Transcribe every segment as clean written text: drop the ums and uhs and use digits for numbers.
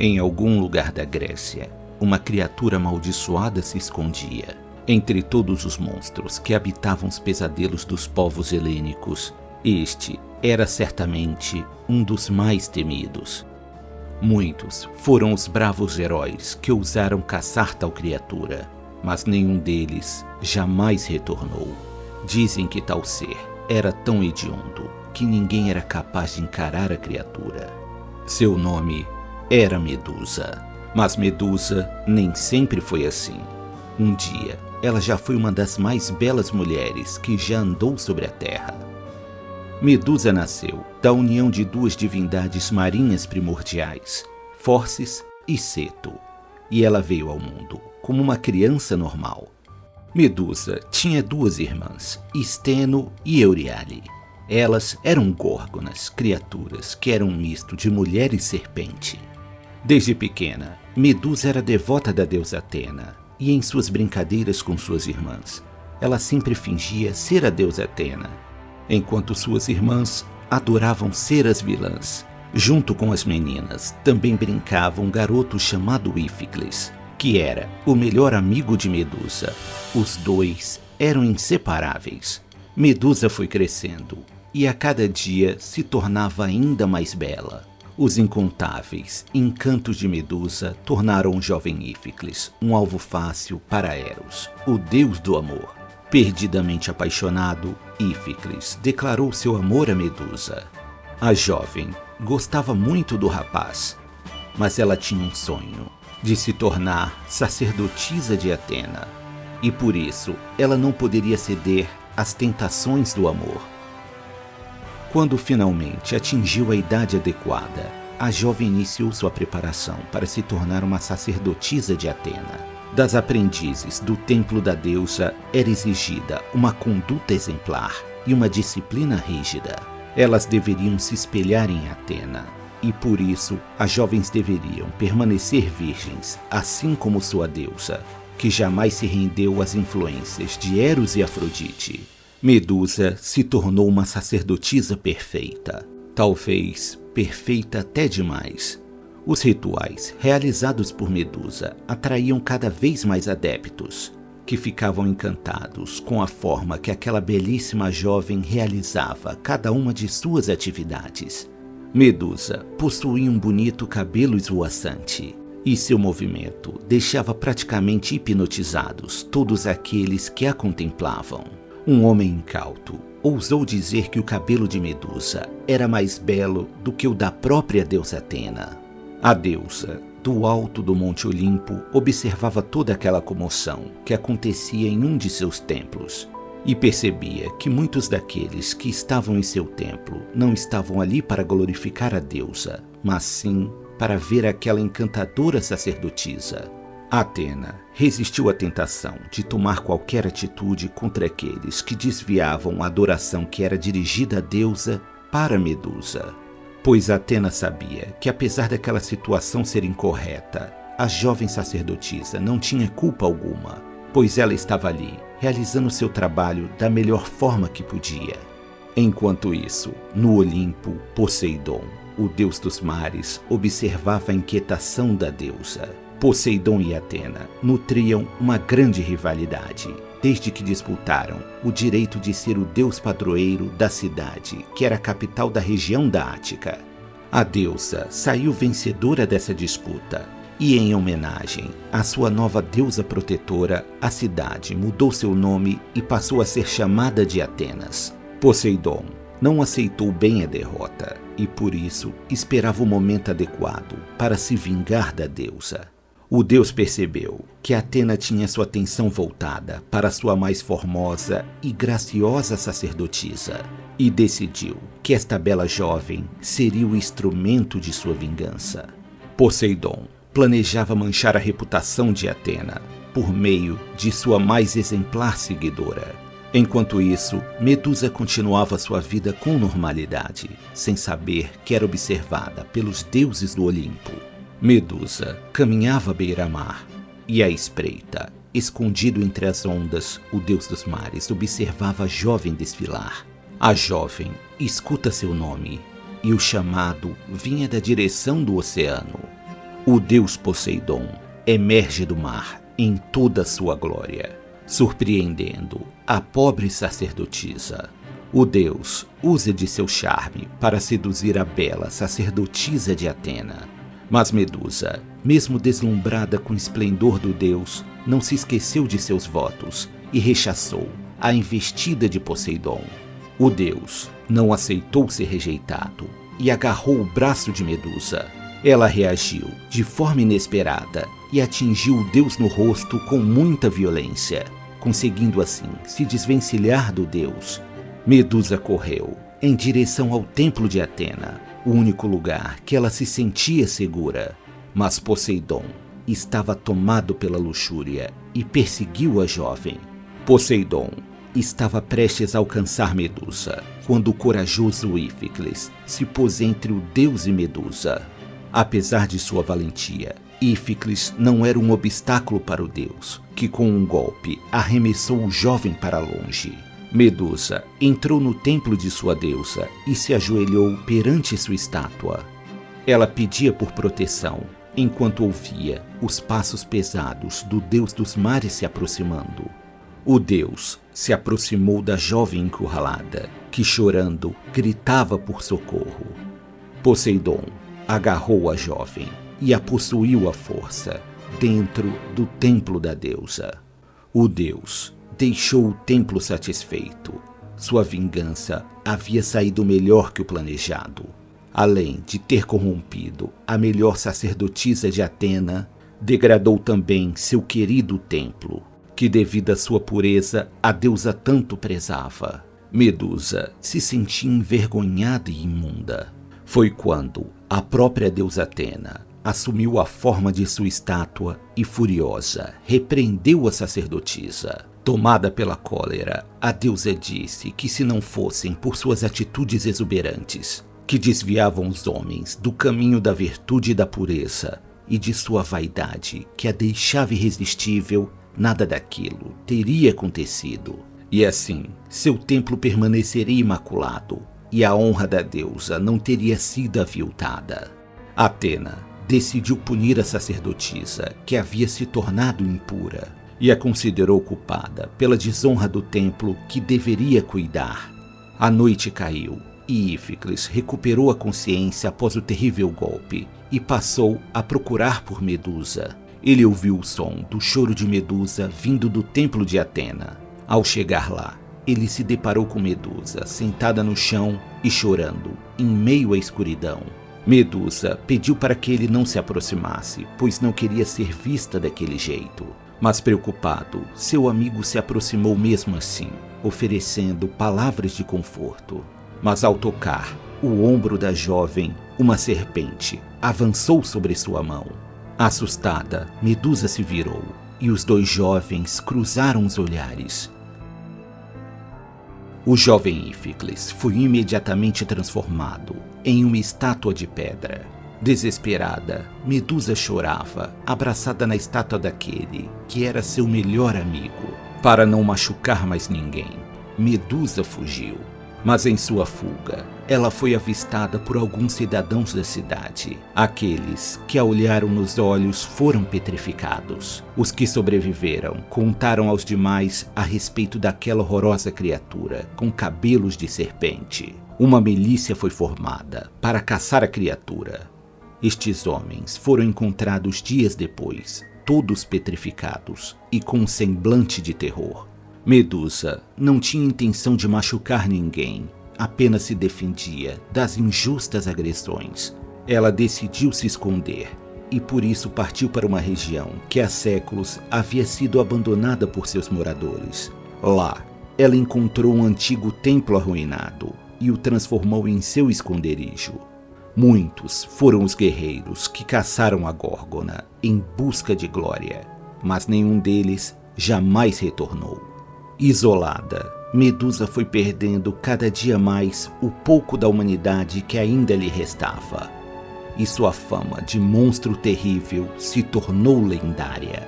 Em algum lugar da Grécia, uma criatura amaldiçoada se escondia. Entre todos os monstros que habitavam os pesadelos dos povos helênicos, este era certamente um dos mais temidos. Muitos foram os bravos heróis que ousaram caçar tal criatura, mas nenhum deles jamais retornou. Dizem que tal ser era tão hediondo que ninguém era capaz de encarar a criatura. Seu nome era Medusa. Mas Medusa nem sempre foi assim. Um dia, ela já foi uma das mais belas mulheres que já andou sobre a terra. Medusa nasceu da união de duas divindades marinhas primordiais, Forces e Ceto, e ela veio ao mundo como uma criança normal. Medusa tinha duas irmãs, Steno e Euríale. Elas eram górgonas, criaturas que eram um misto de mulher e serpente. Desde pequena, Medusa era devota da deusa Atena, e em suas brincadeiras com suas irmãs, ela sempre fingia ser a deusa Atena, enquanto suas irmãs adoravam ser as vilãs. Junto com as meninas, também brincava um garoto chamado Íficles, que era o melhor amigo de Medusa. Os dois eram inseparáveis. Medusa foi crescendo, e a cada dia se tornava ainda mais bela. Os incontáveis encantos de Medusa tornaram o jovem Íficles um alvo fácil para Eros, o deus do amor. Perdidamente apaixonado, Íficles declarou seu amor a Medusa. A jovem gostava muito do rapaz, mas ela tinha um sonho de se tornar sacerdotisa de Atena, e por isso ela não poderia ceder às tentações do amor. Quando finalmente atingiu a idade adequada, a jovem iniciou sua preparação para se tornar uma sacerdotisa de Atena. Das aprendizes do templo da deusa era exigida uma conduta exemplar e uma disciplina rígida. Elas deveriam se espelhar em Atena, e por isso as jovens deveriam permanecer virgens, assim como sua deusa, que jamais se rendeu às influências de Eros e Afrodite. Medusa se tornou uma sacerdotisa perfeita, talvez perfeita até demais. Os rituais realizados por Medusa atraíam cada vez mais adeptos, que ficavam encantados com a forma que aquela belíssima jovem realizava cada uma de suas atividades. Medusa possuía um bonito cabelo esvoaçante, e seu movimento deixava praticamente hipnotizados todos aqueles que a contemplavam. Um homem incauto ousou dizer que o cabelo de Medusa era mais belo do que o da própria deusa Atena. A deusa, do alto do Monte Olimpo, observava toda aquela comoção que acontecia em um de seus templos e percebia que muitos daqueles que estavam em seu templo não estavam ali para glorificar a deusa, mas sim para ver aquela encantadora sacerdotisa. Atena resistiu à tentação de tomar qualquer atitude contra aqueles que desviavam a adoração que era dirigida à deusa para Medusa, pois Atena sabia que, apesar daquela situação ser incorreta, a jovem sacerdotisa não tinha culpa alguma, pois ela estava ali realizando seu trabalho da melhor forma que podia. Enquanto isso, no Olimpo, Poseidon, o deus dos mares, observava a inquietação da deusa. Poseidon e Atena nutriam uma grande rivalidade, desde que disputaram o direito de ser o deus padroeiro da cidade, que era a capital da região da Ática. A deusa saiu vencedora dessa disputa, e em homenagem à sua nova deusa protetora, a cidade mudou seu nome e passou a ser chamada de Atenas. Poseidon não aceitou bem a derrota, e por isso esperava o momento adequado para se vingar da deusa. O deus percebeu que Atena tinha sua atenção voltada para sua mais formosa e graciosa sacerdotisa e decidiu que esta bela jovem seria o instrumento de sua vingança. Poseidon planejava manchar a reputação de Atena por meio de sua mais exemplar seguidora. Enquanto isso, Medusa continuava sua vida com normalidade, sem saber que era observada pelos deuses do Olimpo. Medusa caminhava à beira-mar, e à espreita, escondido entre as ondas, o deus dos mares observava a jovem desfilar. A jovem escuta seu nome, e o chamado vinha da direção do oceano. O deus Poseidon emerge do mar em toda a sua glória, surpreendendo a pobre sacerdotisa. O deus usa de seu charme para seduzir a bela sacerdotisa de Atena. Mas Medusa, mesmo deslumbrada com o esplendor do deus, não se esqueceu de seus votos e rechaçou a investida de Poseidon. O deus não aceitou ser rejeitado e agarrou o braço de Medusa. Ela reagiu de forma inesperada e atingiu o deus no rosto com muita violência, conseguindo assim se desvencilhar do deus. Medusa correu em direção ao templo de Atena, o único lugar que ela se sentia segura. Mas Poseidon estava tomado pela luxúria e perseguiu a jovem. Poseidon estava prestes a alcançar Medusa, quando o corajoso Íficles se pôs entre o deus e Medusa. Apesar de sua valentia, Íficles não era um obstáculo para o deus, que com um golpe arremessou o jovem para longe. Medusa entrou no templo de sua deusa e se ajoelhou perante sua estátua. Ela pedia por proteção, enquanto ouvia os passos pesados do deus dos mares se aproximando. O deus se aproximou da jovem encurralada, que chorando gritava por socorro. Poseidon agarrou a jovem e a possuiu à força dentro do templo da deusa. O deus deixou o templo satisfeito. Sua vingança havia saído melhor que o planejado. Além de ter corrompido a melhor sacerdotisa de Atena, degradou também seu querido templo, que devido à sua pureza a deusa tanto prezava. Medusa se sentia envergonhada e imunda. Foi quando a própria deusa Atena assumiu a forma de sua estátua e, furiosa, repreendeu a sacerdotisa. Tomada pela cólera, a deusa disse que se não fossem por suas atitudes exuberantes, que desviavam os homens do caminho da virtude e da pureza, e de sua vaidade, que a deixava irresistível, nada daquilo teria acontecido. E assim, seu templo permaneceria imaculado, e a honra da deusa não teria sido aviltada. Atena decidiu punir a sacerdotisa, que havia se tornado impura, e a considerou culpada pela desonra do templo que deveria cuidar. A noite caiu, e Íficles recuperou a consciência após o terrível golpe, e passou a procurar por Medusa. Ele ouviu o som do choro de Medusa vindo do templo de Atena. Ao chegar lá, ele se deparou com Medusa sentada no chão e chorando, em meio à escuridão. Medusa pediu para que ele não se aproximasse, pois não queria ser vista daquele jeito. Mas preocupado, seu amigo se aproximou mesmo assim, oferecendo palavras de conforto. Mas ao tocar o ombro da jovem, uma serpente avançou sobre sua mão. Assustada, Medusa se virou e os dois jovens cruzaram os olhares. O jovem Íficles foi imediatamente transformado em uma estátua de pedra. Desesperada, Medusa chorava, abraçada na estátua daquele que era seu melhor amigo. Para não machucar mais ninguém, Medusa fugiu. Mas em sua fuga, ela foi avistada por alguns cidadãos da cidade. Aqueles que a olharam nos olhos foram petrificados. Os que sobreviveram contaram aos demais a respeito daquela horrorosa criatura com cabelos de serpente. Uma milícia foi formada para caçar a criatura. Estes homens foram encontrados dias depois, todos petrificados e com um semblante de terror. Medusa não tinha intenção de machucar ninguém, apenas se defendia das injustas agressões. Ela decidiu se esconder e por isso partiu para uma região que há séculos havia sido abandonada por seus moradores. Lá, ela encontrou um antigo templo arruinado e o transformou em seu esconderijo. Muitos foram os guerreiros que caçaram a Górgona em busca de glória, mas nenhum deles jamais retornou. Isolada, Medusa foi perdendo cada dia mais o pouco da humanidade que ainda lhe restava. E sua fama de monstro terrível se tornou lendária.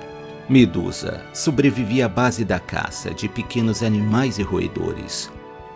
Medusa sobrevivia à base da caça de pequenos animais e roedores.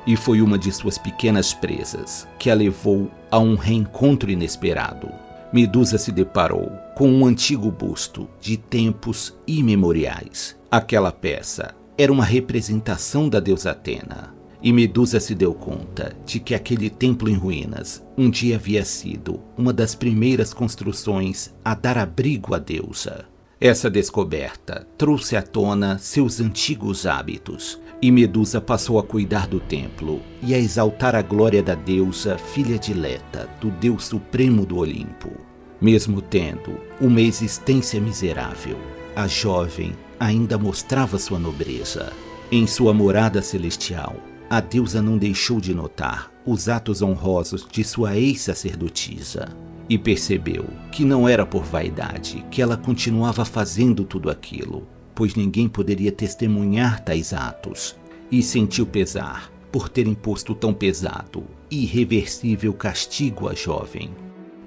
E foi uma de suas pequenas presas que a levou a um reencontro inesperado. Medusa se deparou com um antigo busto de tempos imemoriais. Aquela peça era uma representação da deusa Atena. E Medusa se deu conta de que aquele templo em ruínas um dia havia sido uma das primeiras construções a dar abrigo à deusa. Essa descoberta trouxe à tona seus antigos hábitos, e Medusa passou a cuidar do templo e a exaltar a glória da deusa, filha dileta do Deus Supremo do Olimpo. Mesmo tendo uma existência miserável, a jovem ainda mostrava sua nobreza. Em sua morada celestial, a deusa não deixou de notar os atos honrosos de sua ex-sacerdotisa e percebeu que não era por vaidade que ela continuava fazendo tudo aquilo, pois ninguém poderia testemunhar tais atos, e sentiu pesar por ter imposto tão pesado e irreversível castigo à jovem.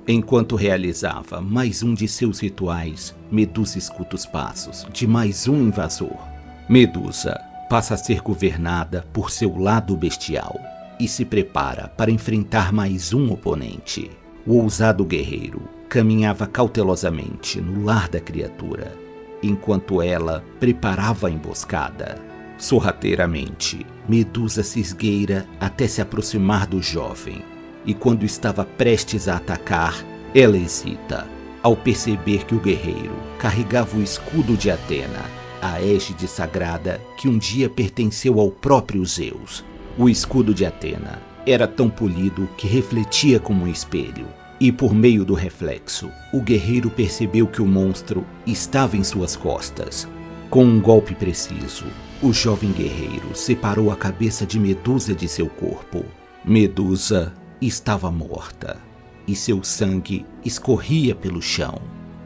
Enquanto realizava mais um de seus rituais, Medusa escuta os passos de mais um invasor. Medusa passa a ser governada por seu lado bestial e se prepara para enfrentar mais um oponente. O ousado guerreiro caminhava cautelosamente no lar da criatura, enquanto ela preparava a emboscada. Sorrateiramente, Medusa se esgueira até se aproximar do jovem, e quando estava prestes a atacar, ela hesita, ao perceber que o guerreiro carregava o escudo de Atena, a égide sagrada que um dia pertenceu ao próprio Zeus. O escudo de Atena era tão polido que refletia como um espelho, e por meio do reflexo, o guerreiro percebeu que o monstro estava em suas costas. Com um golpe preciso, o jovem guerreiro separou a cabeça de Medusa de seu corpo. Medusa estava morta, e seu sangue escorria pelo chão.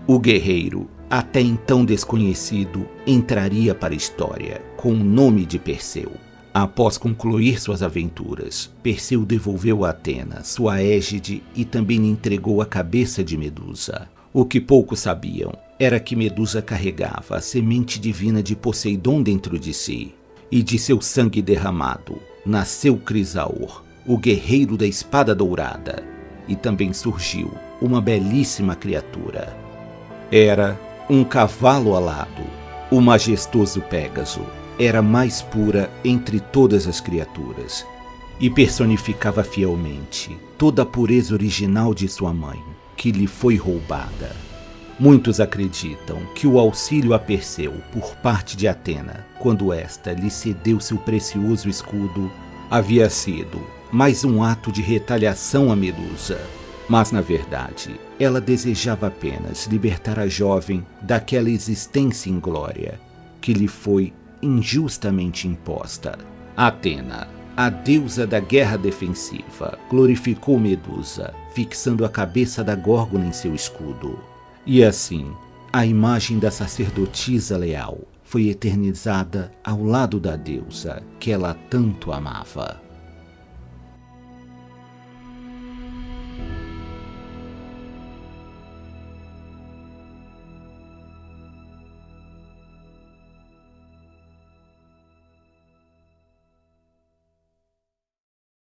O guerreiro, até então desconhecido, entraria para a história com o nome de Perseu. Após concluir suas aventuras, Perseu devolveu a Atena sua égide e também lhe entregou a cabeça de Medusa. O que poucos sabiam era que Medusa carregava a semente divina de Poseidon dentro de si, e de seu sangue derramado nasceu Crisaor, o guerreiro da espada dourada, e também surgiu uma belíssima criatura. Era um cavalo alado. O majestoso Pégaso era a mais pura entre todas as criaturas e personificava fielmente toda a pureza original de sua mãe, que lhe foi roubada. Muitos acreditam que o auxílio a Perseu por parte de Atena, quando esta lhe cedeu seu precioso escudo, havia sido mais um ato de retaliação a Medusa. Mas, na verdade, ela desejava apenas libertar a jovem daquela existência inglória que lhe foi injustamente imposta. Atena, a deusa da guerra defensiva, glorificou Medusa, fixando a cabeça da Górgona em seu escudo. E assim, a imagem da sacerdotisa leal foi eternizada ao lado da deusa que ela tanto amava.